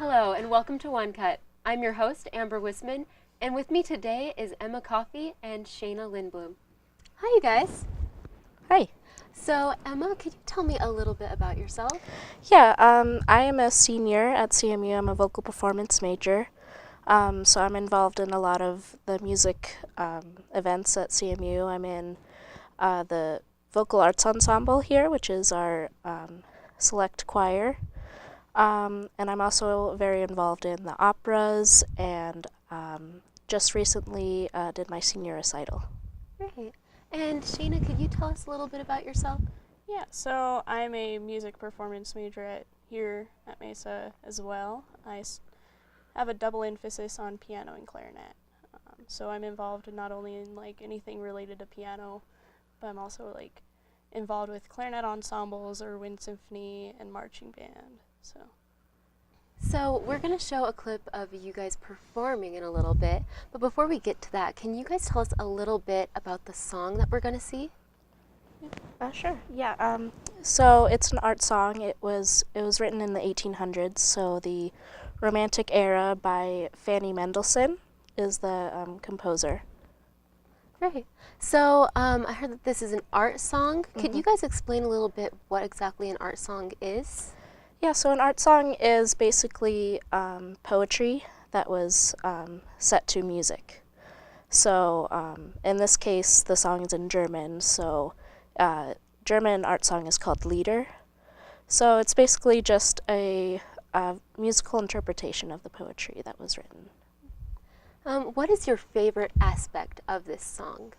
Hello and welcome to One Cut. I'm your host, Amber Wisman, and with me today is Emma Coffey and Shayla Lindlom. Hi, you guys. Hi. So, Emma, could you tell me a little bit about yourself? Yeah, I am a senior at CMU. I'm a vocal performance major. So I'm involved in a lot of the music events at CMU. I'm in the vocal arts ensemble here, which is our select choir. And I'm also very involved in the operas and just recently did my senior recital. Great. And Shayna, could you tell us a little bit about yourself? Yeah, so I'm a music performance major here at Mesa as well. I have a double emphasis on piano and clarinet. So I'm involved not only in anything related to piano, but I'm also involved with clarinet ensembles or wind symphony and marching band. So we're going to show a clip of you guys performing in a little bit, but before we get to that, can you guys tell us a little bit about the song that we're going to see? Sure. Yeah. So it's an art song. It was written in the 1800s. So the Romantic era by Fanny Mendelssohn is the composer. Great. So I heard that this is an art song. Could you guys explain a little bit what exactly an art song is? Yeah. So an art song is basically poetry that was set to music. So in this case, the song is in German. So German art song is called Lieder. So it's basically just a musical interpretation of the poetry that was written. What is your favorite aspect of this song?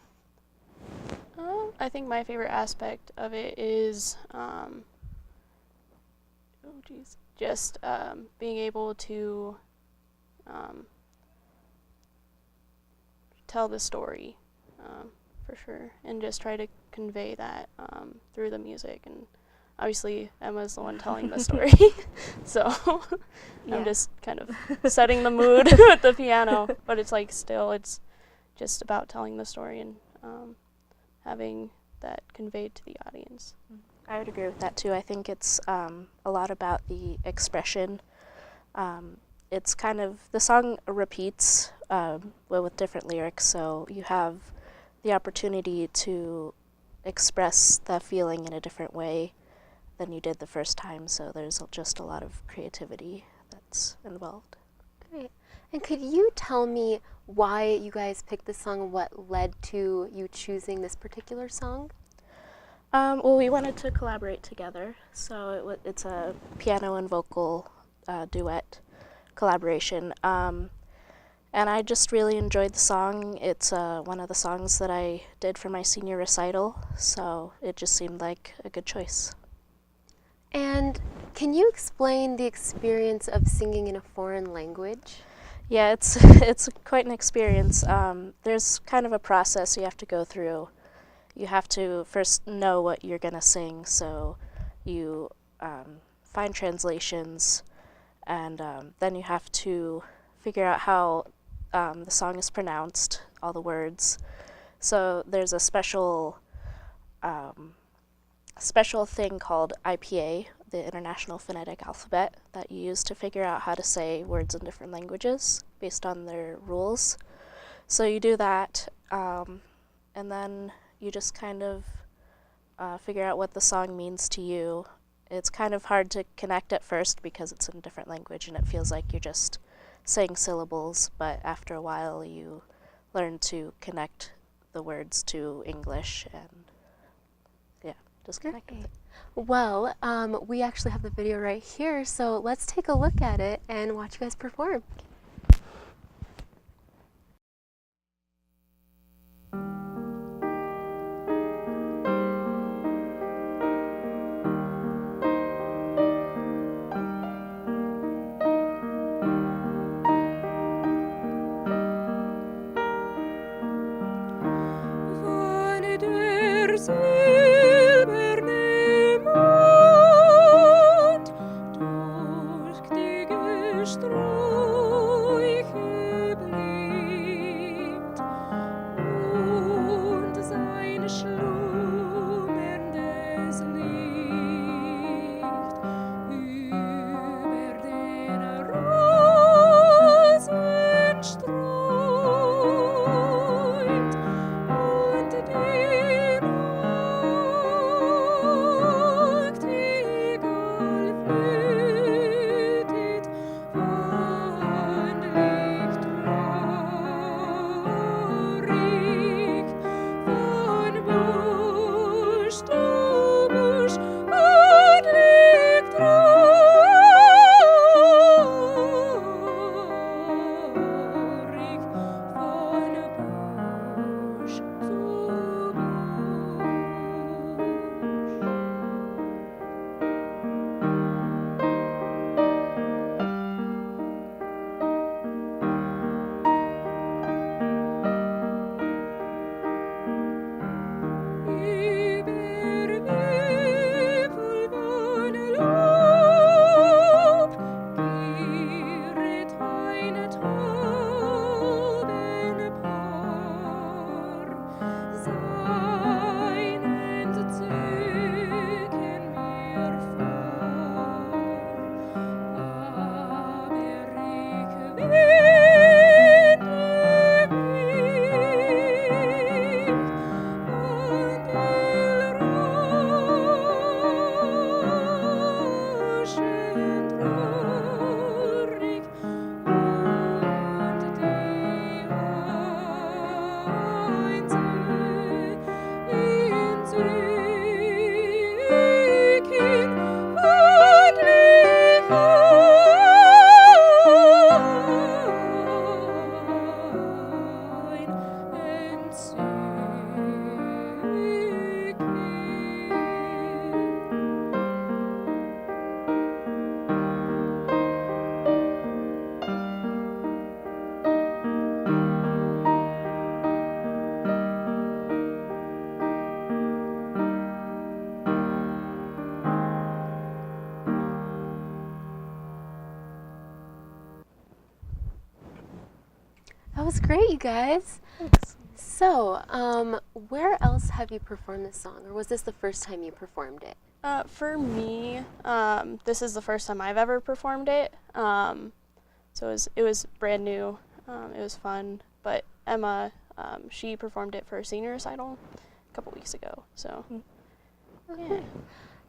I think my favorite aspect of it is just being able to tell the story for sure, and just try to convey that through the music. And obviously Emma's the one telling the story, so I'm just kind of setting the mood with the piano, but it's it's just about telling the story and having that conveyed to the audience. I would agree with that too. I think it's a lot about the expression. It's kind of, the song repeats with different lyrics, so you have the opportunity to express the feeling in a different way than you did the first time, so there's just a lot of creativity that's involved. Great. And could you tell me why you guys picked this song and what led to you choosing this particular song? Well, we wanted to collaborate together, so it's a piano and vocal duet collaboration. And I just really enjoyed the song. It's one of the songs that I did for my senior recital, so it just seemed like a good choice. And can you explain the experience of singing in a foreign language? Yeah, it's quite an experience. There's kind of a process you have to go through. You have to first know what you're going to sing, so you find translations, and then you have to figure out how the song is pronounced, all the words. So there's a special thing called IPA, the International Phonetic Alphabet, that you use to figure out how to say words in different languages based on their rules. So you do that, and then you just kind of figure out what the song means to you. It's kind of hard to connect at first because it's in a different language and it feels like you're just saying syllables, but after a while you learn to connect the words to English and just connect with it. Well, we actually have the video right here, so let's take a look at it and watch you guys perform. Silberne Mond durch die Sträuche blinkt und sein schlummerndes Licht über den That's great, you guys. Thanks. So, where else have you performed this song, or was this the first time you performed it? For me, this is the first time I've ever performed it. So it was brand new. It was fun. But Emma, she performed it for a senior recital a couple weeks ago. So, yeah.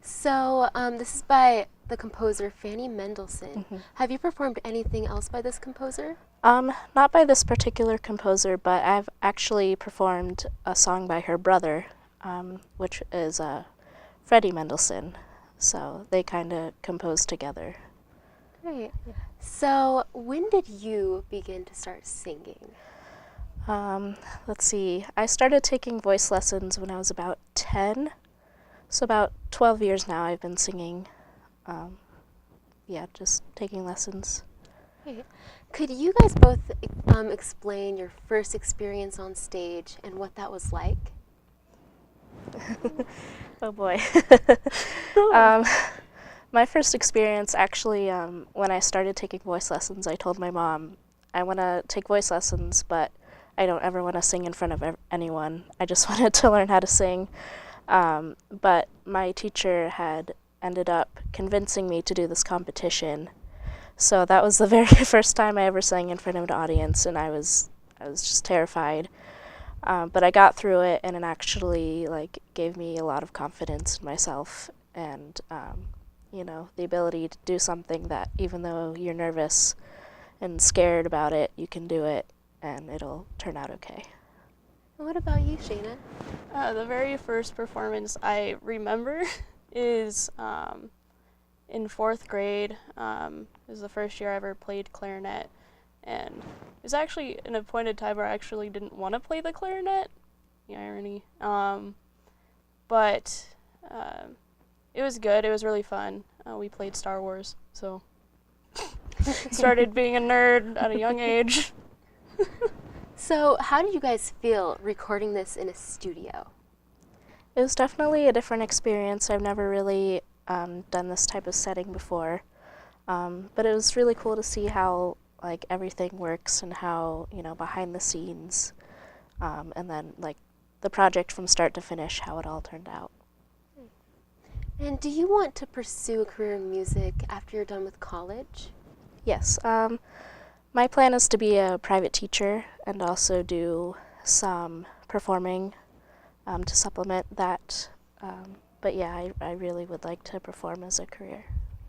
So, this is by the composer Fanny Mendelssohn. Mhm. Have you performed anything else by this composer? Not by this particular composer, but I've actually performed a song by her brother, which is Freddie Mendelssohn. So they kind of composed together. Great. So, when did you begin to start singing? Let's see. I started taking voice lessons when I was about 10. So about 12 years now I've been singing. Just taking lessons. Great. Could you guys both explain your first experience on stage and what that was like? Oh boy. My first experience actually, when I started taking voice lessons, I told my mom, I want to take voice lessons, but I don't ever want to sing in front of anyone. I just wanted to learn how to sing. But my teacher had ended up convincing me to do this competition. So that was the very first time I ever sang in front of an audience, and I was just terrified. But I got through it, and it actually gave me a lot of confidence in myself, and the ability to do something that even though you're nervous and scared about it, you can do it, and it'll turn out okay. And what about you, Shayna? The very first performance I remember is in 4th grade. It was the first year I ever played clarinet, and it was actually an appointed time where I actually didn't want to play the clarinet. The irony. But it was good. It was really fun. We played Star Wars, so started being a nerd at a young age. So, how did you guys feel recording this in a studio? It was definitely a different experience. I've never really done this type of setting before, but it was really cool to see how everything works and how behind the scenes, and then the project from start to finish, how it all turned out. And do you want to pursue a career in music after you're done with college? Yes. My plan is to be a private teacher and also do some performing to supplement that. But yeah, I really would like to perform as a career.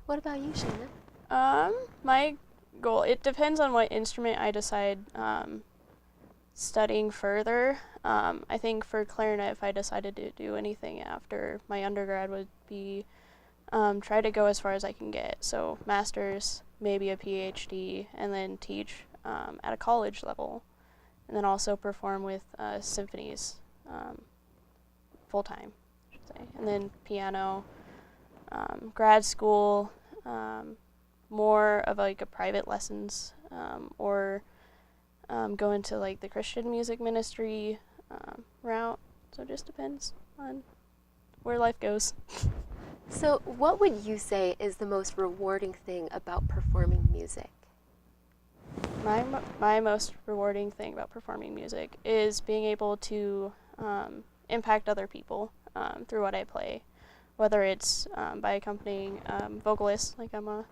What about you, Shayna? My goal, it depends on what instrument I decide studying further. I think for clarinet, if I decided to do anything after my undergrad, would be try to go as far as I can get. So master's, maybe a PhD, and then teach at a college level, and then also perform with symphonies full-time, I should say. And then piano, grad school, more of a private lessons, or go into the Christian music ministry route. So it just depends on where life goes. So, what would you say is the most rewarding thing about performing music? My most rewarding thing about performing music is being able to impact other people through what I play, whether it's by accompanying vocalists like Emma,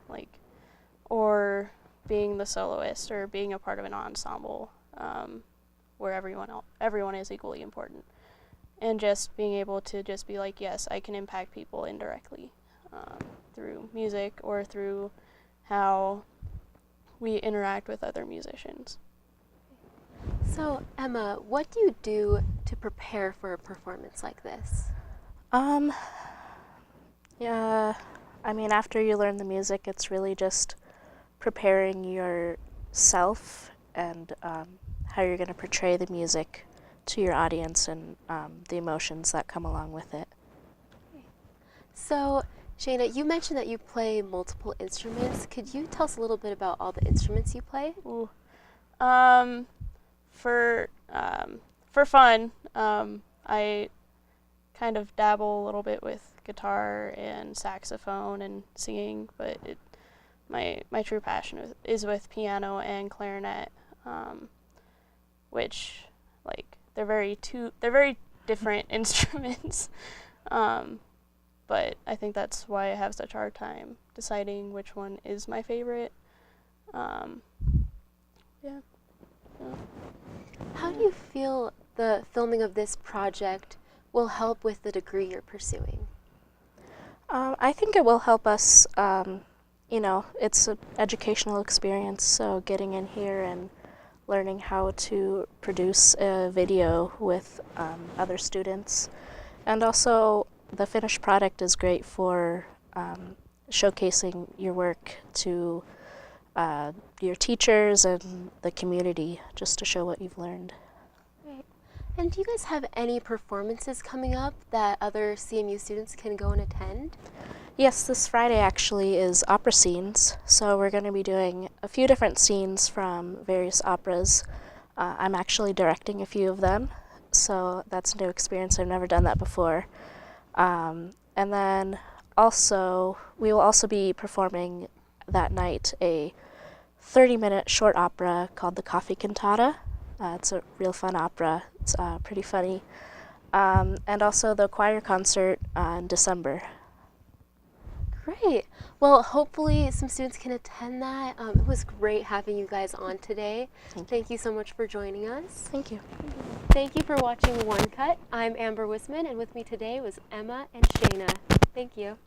or being the soloist, or being a part of an ensemble where everyone is equally important, and just being able to just be yes, I can impact people indirectly through music or through how we interact with other musicians. So, Emma, what do you do to prepare for a performance like this? Yeah, I mean, after you learn the music, it's really just preparing yourself and how you're going to portray the music to your audience and the emotions that come along with it. So, Shayna, you mentioned that you play multiple instruments. Could you tell us a little bit about all the instruments you play? Ooh. For fun, I kind of dabble a little bit with guitar and saxophone and singing, but my true passion is with piano and clarinet. which like they're very different instruments. But I think that's why I have such a hard time deciding which one is my favorite. Yeah. How do you feel the filming of this project will help with the degree you're pursuing? I think it will help us, it's an educational experience, so getting in here and learning how to produce a video with other students. And also, the finished product is great for showcasing your work to your teachers and the community, just to show what you've learned. Great. And do you guys have any performances coming up that other CMU students can go and attend? Yes, this Friday actually is opera scenes, so we're going to be doing a few different scenes from various operas. I'm actually directing a few of them, so that's a new experience. I've never done that before. And then also, we will also be performing that night a 30-minute short opera called the Coffey Cantata. It's a real fun opera. It's pretty funny. And also the choir concert in December. Great. Well, hopefully some students can attend that. It was great having you guys on today. Thank you so much for joining us. Thank you. Thank you for watching One Cut. I'm Amber Wisman, and with me today was Emma and Shayna. Thank you.